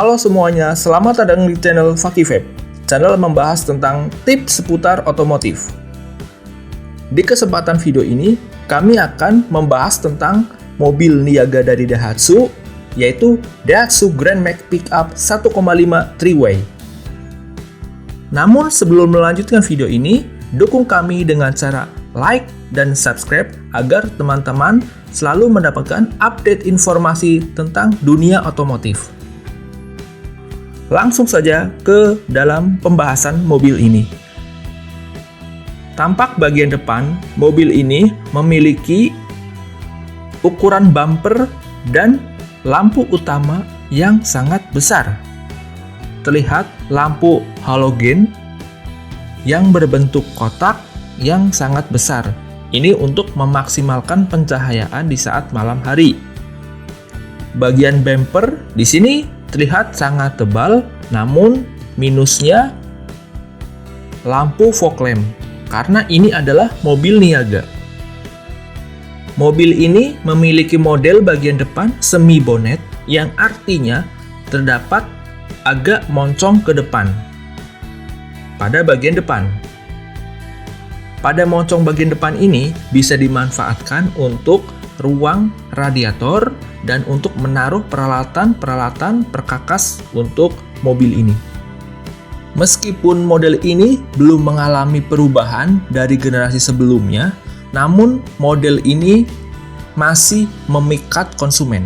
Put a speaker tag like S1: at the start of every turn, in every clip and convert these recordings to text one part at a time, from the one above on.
S1: Halo semuanya, selamat datang di channel Fakifab. Channel membahas tentang tips seputar otomotif. Di kesempatan video ini, kami akan membahas tentang mobil niaga dari Daihatsu, yaitu Daihatsu Grand Max Pickup 1,5 3-way. Namun sebelum melanjutkan video ini, dukung kami dengan cara like dan subscribe agar teman-teman selalu mendapatkan update informasi tentang dunia otomotif. Langsung saja ke dalam pembahasan mobil ini. Tampak bagian depan, mobil ini memiliki ukuran bumper dan lampu utama yang sangat besar. Terlihat lampu halogen yang berbentuk kotak yang sangat besar. Ini untuk memaksimalkan pencahayaan di saat malam hari. Bagian bumper di sini terlihat sangat tebal, namun minusnya lampu fog lamp, karena ini adalah mobil niaga. Mobil ini memiliki model bagian depan semi bonnet, yang artinya terdapat agak moncong ke depan pada bagian depan. Pada moncong bagian depan ini bisa dimanfaatkan untuk ruang radiator dan untuk menaruh peralatan-peralatan perkakas untuk mobil ini. Meskipun model ini belum mengalami perubahan dari generasi sebelumnya, namun model ini masih memikat konsumen.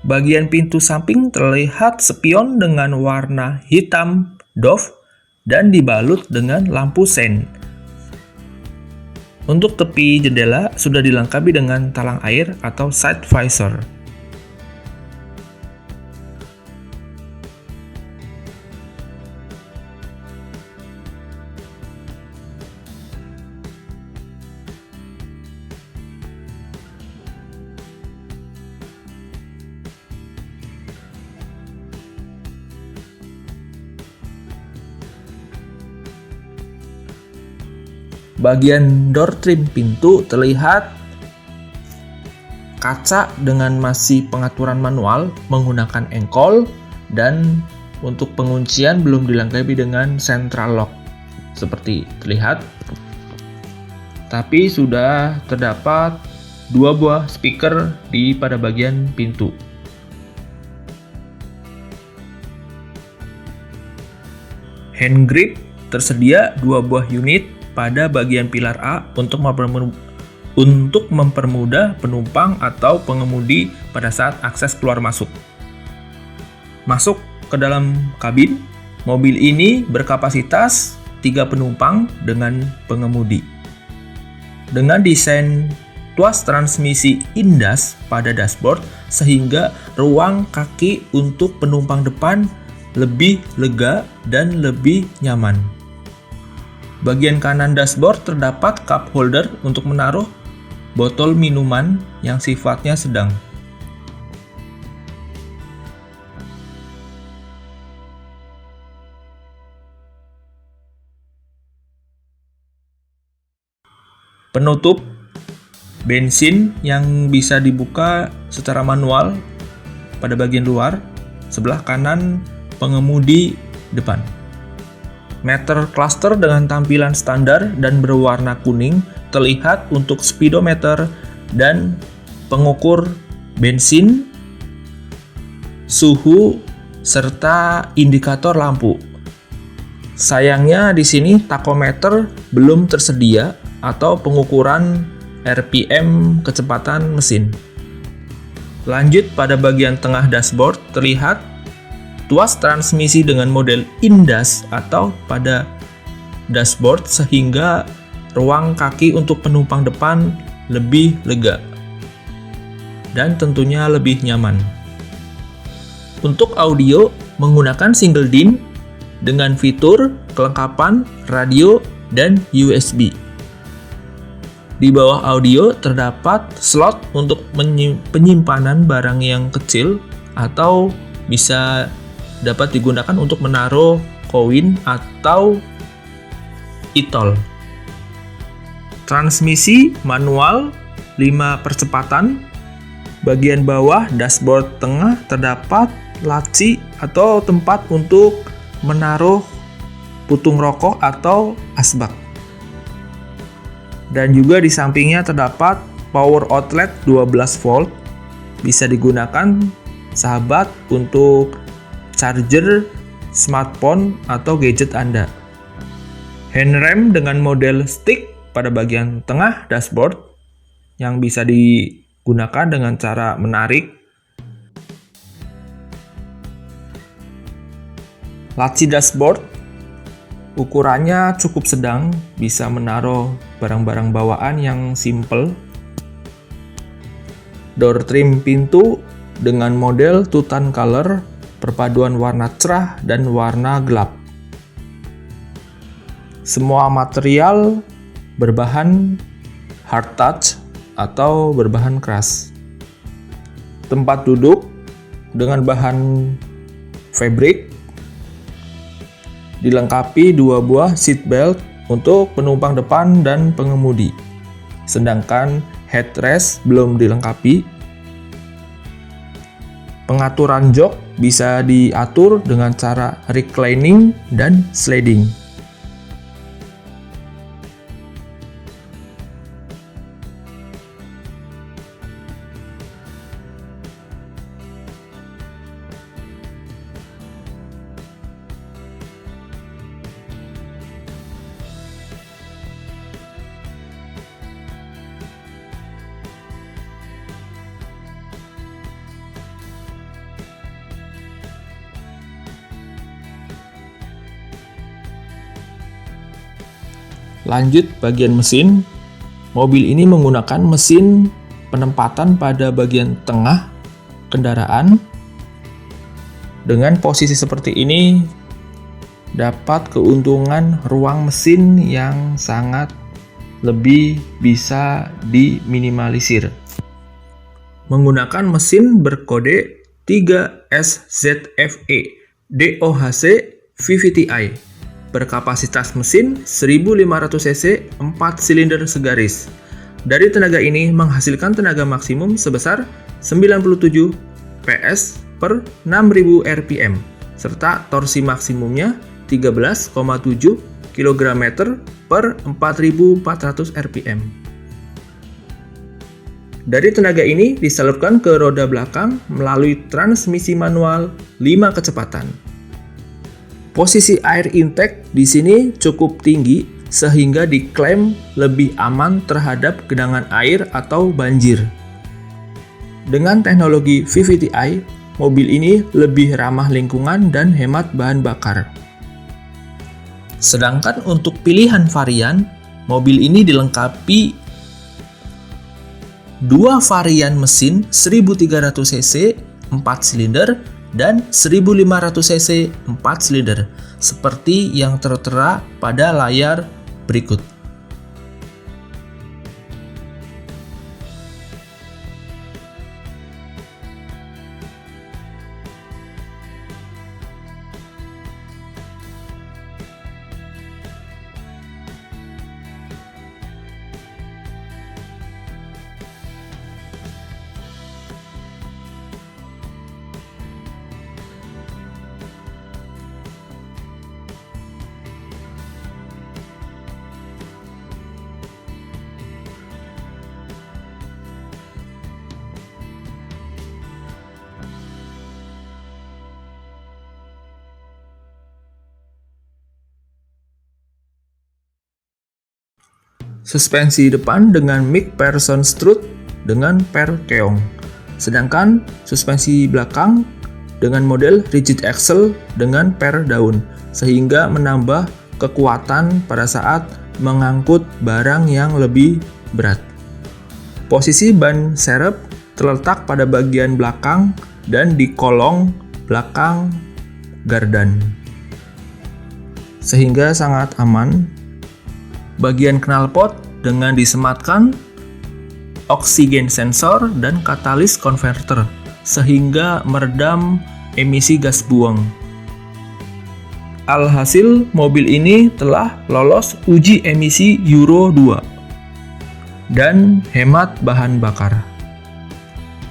S1: Bagian pintu samping terlihat spion dengan warna hitam doff dan dibalut dengan lampu sein. Untuk tepi jendela sudah dilengkapi dengan talang air atau side visor. Bagian door trim pintu terlihat kaca dengan masih pengaturan manual menggunakan engkol, dan untuk penguncian belum dilengkapi dengan central lock seperti terlihat. Tapi sudah terdapat 2 buah speaker pada bagian pintu. Hand grip tersedia 2 buah unit pada bagian pilar A untuk mempermudah penumpang atau pengemudi pada saat akses keluar masuk. Masuk ke dalam kabin, mobil ini berkapasitas 3 penumpang dengan pengemudi. Dengan desain tuas transmisi INDAS pada dashboard, sehingga ruang kaki untuk penumpang depan lebih lega dan lebih nyaman. Bagian kanan dashboard terdapat cup holder untuk menaruh botol minuman yang sifatnya sedang. Penutup bensin yang bisa dibuka secara manual pada bagian luar sebelah kanan pengemudi depan. Meter cluster dengan tampilan standar dan berwarna kuning terlihat untuk speedometer dan pengukur bensin, suhu, serta indikator lampu. Sayangnya di sini tachometer belum tersedia atau pengukuran RPM kecepatan mesin. Lanjut pada bagian tengah dashboard terlihat tuas transmisi dengan model INDAS atau pada dashboard, sehingga ruang kaki untuk penumpang depan lebih lega dan tentunya lebih nyaman. Untuk audio menggunakan single DIN dengan fitur kelengkapan radio dan USB. Di bawah audio terdapat slot untuk penyimpanan barang yang kecil atau bisa dapat digunakan untuk menaruh koin atau e-tol. Transmisi manual 5 percepatan. Bagian bawah dashboard tengah terdapat laci atau tempat untuk menaruh putung rokok atau asbak. Dan juga di sampingnya terdapat power outlet 12 volt. Bisa digunakan sahabat untuk charger smartphone atau gadget Anda. Handrem dengan model stick pada bagian tengah dashboard yang bisa digunakan dengan cara menarik. Laci dashboard ukurannya cukup sedang, bisa menaruh barang-barang bawaan yang simple. Door trim pintu dengan model two tone color, perpaduan warna cerah dan warna gelap. Semua material berbahan hard touch atau berbahan keras. Tempat duduk dengan bahan fabric, dilengkapi 2 buah seat belt untuk penumpang depan dan pengemudi. Sedangkan headrest belum dilengkapi. Pengaturan jok bisa diatur dengan cara reclining dan sliding. Lanjut bagian mesin. Mobil ini menggunakan mesin penempatan pada bagian tengah kendaraan. Dengan posisi seperti ini dapat keuntungan ruang mesin yang sangat lebih bisa diminimalisir. Menggunakan mesin berkode 3SZFE DOHC VVT-i. Berkapasitas mesin 1500 cc 4 silinder segaris. Dari tenaga ini menghasilkan tenaga maksimum sebesar 97 PS per 6000 rpm serta torsi maksimumnya 13,7 kgm per 4400 rpm. Dari tenaga ini disalurkan ke roda belakang melalui transmisi manual 5 kecepatan. Posisi air intake di sini cukup tinggi sehingga diklaim lebih aman terhadap genangan air atau banjir. Dengan teknologi VVT-i, mobil ini lebih ramah lingkungan dan hemat bahan bakar. Sedangkan untuk pilihan varian, mobil ini dilengkapi 2 varian mesin 1300 cc 4 silinder dan 1500 cc 4 silinder seperti yang tertera pada layar berikut. Suspensi depan dengan McPherson strut dengan per keong. Sedangkan suspensi belakang dengan model rigid axle dengan per daun, sehingga menambah kekuatan pada saat mengangkut barang yang lebih berat. Posisi ban serep terletak pada bagian belakang dan di kolong belakang gardan, sehingga sangat aman. Bagian knalpot dengan disematkan oksigen sensor dan katalis converter sehingga meredam emisi gas buang. Alhasil, mobil ini telah lolos uji emisi Euro 2 dan hemat bahan bakar.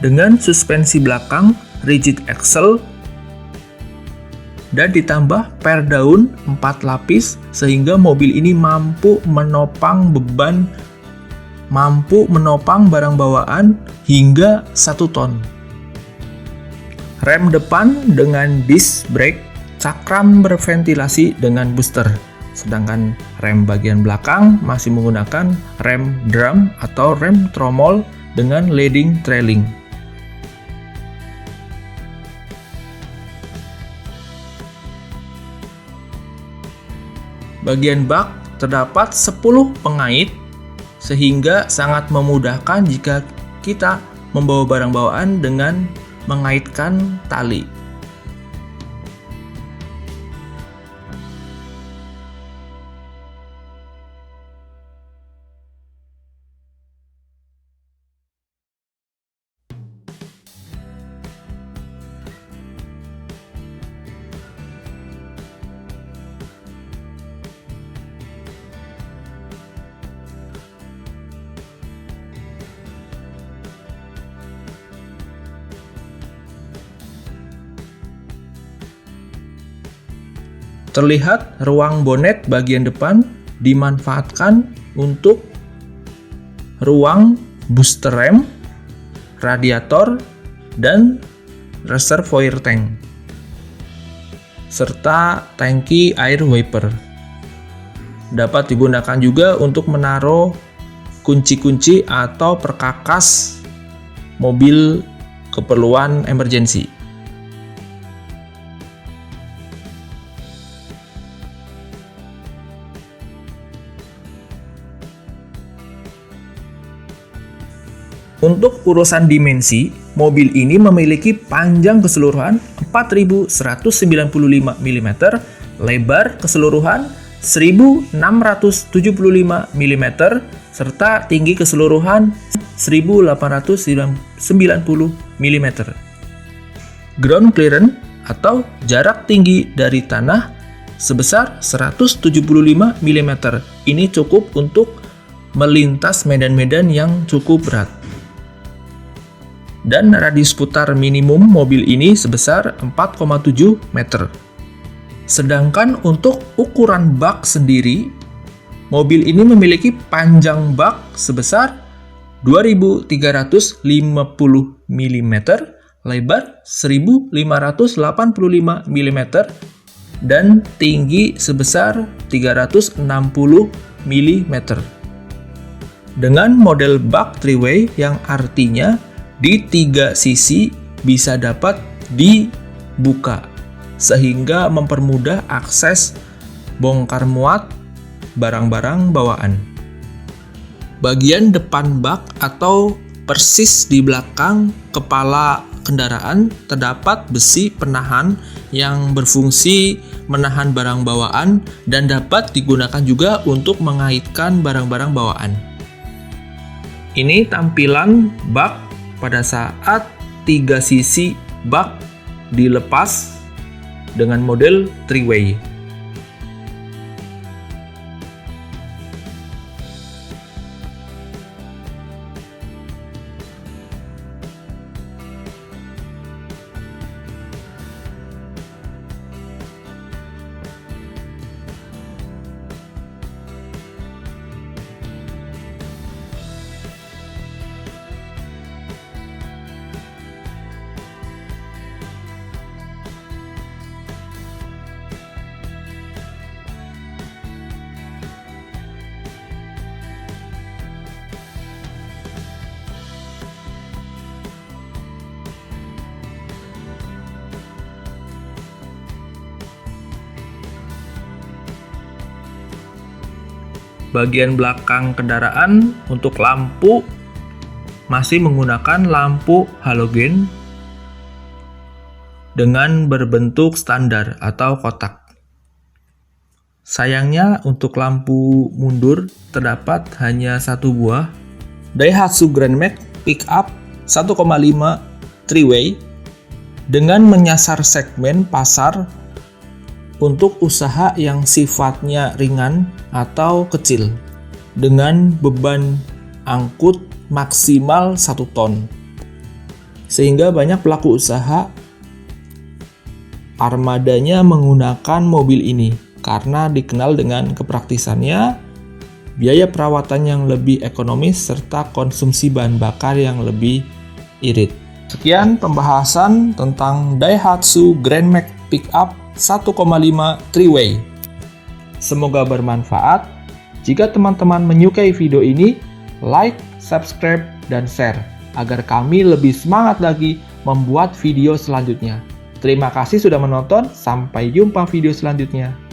S1: Dengan suspensi belakang rigid axle dan ditambah per daun 4 lapis sehingga mobil ini mampu menopang barang bawaan hingga 1 ton. Rem depan dengan disc brake, cakram berventilasi dengan booster. Sedangkan rem bagian belakang masih menggunakan rem drum atau rem tromol dengan leading trailing. Bagian bak terdapat 10 pengait sehingga sangat memudahkan jika kita membawa barang bawaan dengan mengaitkan tali. Terlihat ruang bonet bagian depan dimanfaatkan untuk ruang booster rem, radiator, dan reservoir tank, serta tangki air wiper. Dapat digunakan juga untuk menaruh kunci-kunci atau perkakas mobil keperluan emergensi. Untuk urusan dimensi, mobil ini memiliki panjang keseluruhan 4195 mm, lebar keseluruhan 1675 mm, serta tinggi keseluruhan 1890 mm. Ground clearance atau jarak tinggi dari tanah sebesar 175 mm. Ini cukup untuk melintas medan-medan yang cukup berat. Dan radius putar minimum mobil ini sebesar 4,7 meter. Sedangkan untuk ukuran bak sendiri, mobil ini memiliki panjang bak sebesar 2350 mm, lebar 1585 mm, dan tinggi sebesar 360 mm. Dengan model bak 3-way yang artinya di 3 sisi bisa dapat dibuka sehingga mempermudah akses bongkar muat barang-barang bawaan. Bagian depan bak atau persis di belakang kepala kendaraan terdapat besi penahan yang berfungsi menahan barang bawaan dan dapat digunakan juga untuk mengaitkan barang-barang bawaan. Ini tampilan bak pada saat 3 sisi bak dilepas dengan model 3-way. Bagian belakang kendaraan untuk lampu masih menggunakan lampu halogen dengan berbentuk standar atau kotak. Sayangnya untuk lampu mundur terdapat hanya 1 buah Daihatsu Grand Max Pickup 1,5 3-way dengan menyasar segmen pasar untuk usaha yang sifatnya ringan atau kecil dengan beban angkut maksimal 1 ton. Sehingga banyak pelaku usaha armadanya menggunakan mobil ini karena dikenal dengan kepraktisannya, biaya perawatan yang lebih ekonomis, serta konsumsi bahan bakar yang lebih irit. Sekian pembahasan tentang Daihatsu Grand Max Pickup 1,5 3-way. Semoga bermanfaat. Jika teman-teman menyukai video ini, like, subscribe, dan share agar kami lebih semangat lagi membuat video selanjutnya. Terima kasih sudah menonton, sampai jumpa video selanjutnya.